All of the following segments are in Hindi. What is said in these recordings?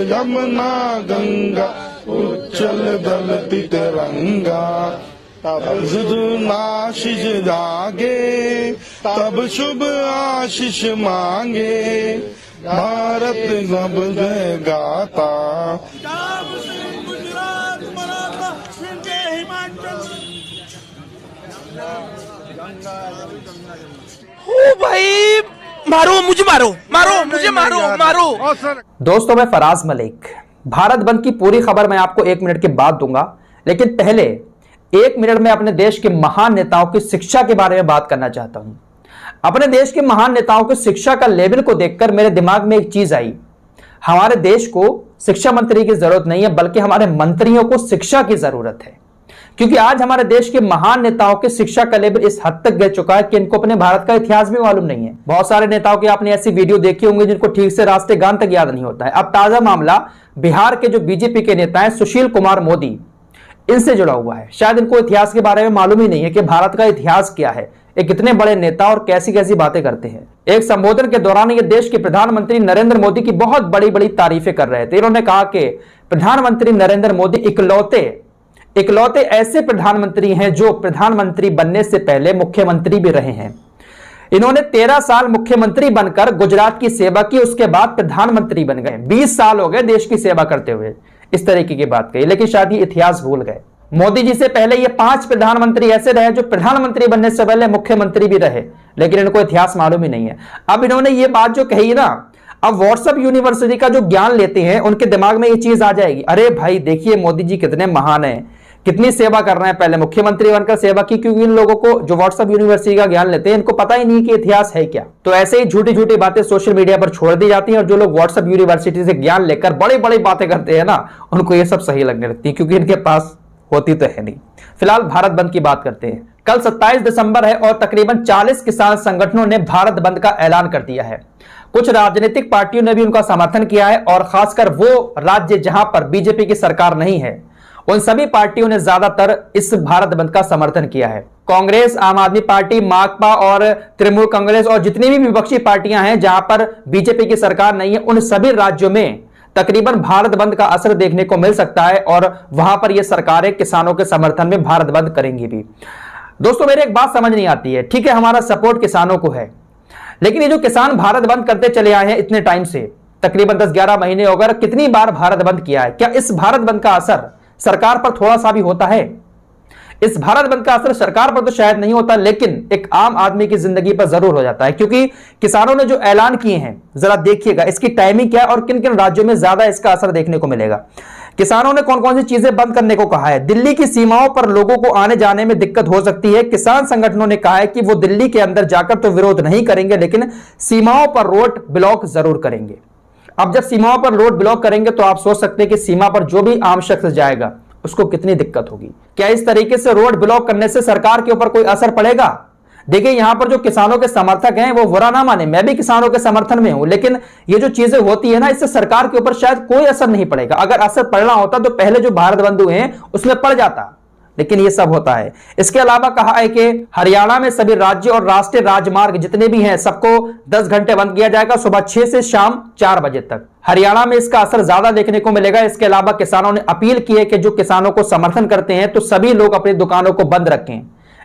यमुना गंगा उच्चल दलती तिरंगा। तब आशीष जागे तब शुभ आशीष मांगे, भारत सब जय गाता। ओ भाई, मारो मुझे, मारो। दोस्तों, मैं फराज मलिक। भारत बंद की पूरी खबर मैं आपको 1 मिनट के बाद दूंगा, लेकिन पहले 1 मिनट में अपने देश के महान नेताओं की शिक्षा के बारे में बात करना चाहता हूं। अपने देश के महान नेताओं की शिक्षा का लेवल को देखकर मेरे दिमाग में एक चीज आई। हमारे देश को शिक्षा मंत्री की जरूरत नहीं है, बल्कि हमारे मंत्रियों को शिक्षा की जरूरत है। क्योंकि आज हमारे देश के महान नेताओं की शिक्षा का लेवल इस हद तक गिर चुका है कि इनको अपने भारत का इतिहास भी मालूम नहीं है। बहुत सारे नेताओं की आपने ऐसी वीडियो देखी होंगी जिनको ठीक से रास्ते गान तक याद नहीं होता है। अब ताजा मामला बिहार के जो बीजेपी के नेता हैं सुशील कुमार मोदी, इनसे जुड़ा हुआ है। शायद इनको इतिहास के बारे में मालूम ही नहीं है कि भारत का इतिहास क्या है, एक कितने बड़े नेता और कैसी कैसी बातें करते हैं। एक संबोधन के दौरान ये देश के प्रधानमंत्री नरेंद्र मोदी की बहुत बड़ी बड़ी तारीफें कर रहे थे। इन्होंने कहा कि प्रधानमंत्री नरेंद्र मोदी इकलौते ऐसे प्रधानमंत्री हैं जो प्रधानमंत्री बनने से पहले मुख्यमंत्री भी रहे हैं। इन्होंने 13 साल मुख्यमंत्री बनकर गुजरात की सेवा की, उसके बाद प्रधानमंत्री बन गए। 20 साल हो गए देश की सेवा करते हुए। इस तरीके की बात कही, लेकिन शायद ये इतिहास भूल गए। मोदी जी से पहले ये 5 प्रधानमंत्री ऐसे रहे जो प्रधानमंत्री बनने से पहले मुख्यमंत्री भी रहे, लेकिन इनको इतिहास मालूम ही नहीं है। अब इन्होंने ये बात जो कही ना, अब व्हाट्सएप यूनिवर्सिटी का जो ज्ञान लेते हैं उनके दिमाग में ये चीज आ जाएगी, अरे भाई देखिए मोदी जी कितने महान हैं, कितनी सेवा कर रहे हैं, पहले मुख्यमंत्री बनकर सेवा की। क्योंकि इन लोगों को जो व्हाट्सएप यूनिवर्सिटी का ज्ञान लेते हैं इनको पता ही नहीं कि इतिहास है क्या। तो ऐसे ही झूठी झूठी बातें सोशल मीडिया पर छोड़ दी जाती हैं, और जो लोग व्हाट्सएप यूनिवर्सिटी से ज्ञान लेकर बड़ी बड़ी बातें करते हैं ना, उनको ये सब सही लगने लगती है, क्योंकि इनके पास होती तो है नहीं। फिलहाल भारत बंद की बात करते हैं। कल 27 दिसंबर है और तकरीबन 40 किसान संगठनों ने भारत बंद का ऐलान कर दिया है। कुछ राजनीतिक पार्टियों ने भी उनका समर्थन किया है, और खासकर वो राज्य जहां पर बीजेपी की सरकार नहीं है उन सभी पार्टियों ने ज्यादातर इस भारत बंद का समर्थन किया है। कांग्रेस, आम आदमी पार्टी, माकपा और तृणमूल कांग्रेस और जितनी भी विपक्षी पार्टियां हैं जहां पर बीजेपी की सरकार नहीं है, उन सभी राज्यों में तकरीबन भारत बंद का असर देखने को मिल सकता है, और वहां पर यह सरकारें किसानों के समर्थन में भारत बंद करेंगी भी। दोस्तों, मेरे एक बात समझ नहीं आती है, ठीक है हमारा सपोर्ट किसानों को है, लेकिन ये जो किसान भारत बंद करते चले आए हैं इतने टाइम से, तकरीबन 10-11 महीने हो गए, कितनी बार भारत बंद किया है, क्या इस भारत बंद का असर सरकार पर थोड़ा सा भी होता है? इस भारत बंद का असर सरकार पर तो शायद नहीं होता, लेकिन एक आम आदमी की जिंदगी पर जरूर हो जाता है। क्योंकि किसानों ने जो ऐलान किए हैं, जरा देखिएगा इसकी टाइमिंग क्या है और किन किन राज्यों में ज्यादा इसका असर देखने को मिलेगा। किसानों ने कौन कौन सी चीजें बंद करने को कहा है। दिल्ली की सीमाओं पर लोगों को आने जाने में दिक्कत हो सकती है। किसान संगठनों ने कहा है कि वो दिल्ली के अंदर जाकर तो विरोध नहीं करेंगे, लेकिन सीमाओं पर रोड ब्लॉक जरूर करेंगे। अब जब सीमाओं पर रोड ब्लॉक करेंगे तो आप सोच सकते हैं कि सीमा पर जो भी आम शख्स जाएगा उसको कितनी दिक्कत होगी। क्या इस तरीके से रोड ब्लॉक करने से सरकार के ऊपर कोई असर पड़ेगा? देखिए, यहां पर जो किसानों के समर्थक हैं वो बुरा ना माने, मैं भी किसानों के समर्थन में हूं, लेकिन ये जो चीजें होती है ना, इससे सरकार के ऊपर शायद कोई असर नहीं पड़ेगा। अगर असर पड़ना होता तो पहले जो भारत बंद हुए हैं उसमें पड़ जाता, लेकिन ये सब होता है। इसके अलावा कहा है कि हरियाणा में सभी राज्य और राष्ट्रीय राजमार्ग जितने भी हैं सबको 10 घंटे बंद किया जाएगा, सुबह 6 से शाम 4 बजे तक। हरियाणा में इसका असर ज्यादा देखने को मिलेगा। इसके अलावा किसानों ने अपील की है कि जो किसानों को समर्थन करते हैं तो सभी लोग अपनी दुकानों को बंद रखें।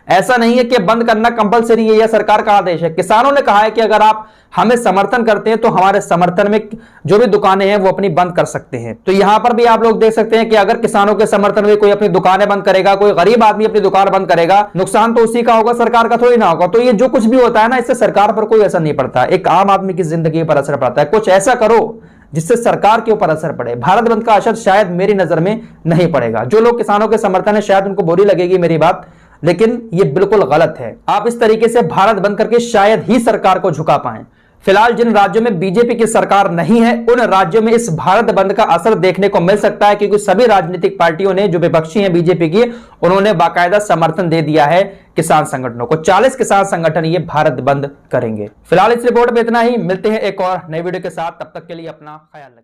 ऐसा नहीं है कि बंद करना कंपलसरी है, यह सरकार का आदेश है। किसानों ने कहा है कि अगर आप हमें समर्थन करते हैं तो हमारे समर्थन में जो भी दुकानें हैं वो अपनी बंद कर सकते हैं। तो यहां पर भी आप लोग देख सकते हैं कि अगर किसानों के समर्थन में कोई अपनी दुकानें बंद करेगा, कोई गरीब आदमी अपनी दुकान बंद करेगा, नुकसान तो उसी का होगा, सरकार का थोड़ी ना होगा। तो ये जो कुछ भी होता है ना, इससे सरकार पर कोई असर नहीं पड़ता, एक आम आदमी की जिंदगी पर असर पड़ता है। कुछ ऐसा करो जिससे सरकार के ऊपर असर पड़े। भारत बंद का असर शायद मेरी नजर में नहीं पड़ेगा। जो लोग किसानों के समर्थन है शायद उनको बुरी लगेगी मेरी बात, लेकिन ये बिल्कुल गलत है। आप इस तरीके से भारत बंद करके शायद ही सरकार को झुका पाएं। फिलहाल जिन राज्यों में बीजेपी की सरकार नहीं है उन राज्यों में इस भारत बंद का असर देखने को मिल सकता है, क्योंकि सभी राजनीतिक पार्टियों ने जो विपक्षी हैं बीजेपी की, उन्होंने बाकायदा समर्थन दे दिया है किसान संगठनों को। 40 किसान संगठन ये भारत बंद करेंगे। फिलहाल इस रिपोर्ट में इतना ही, मिलते हैं एक और नई वीडियो के साथ, तब तक के लिए अपना ख्याल रखें।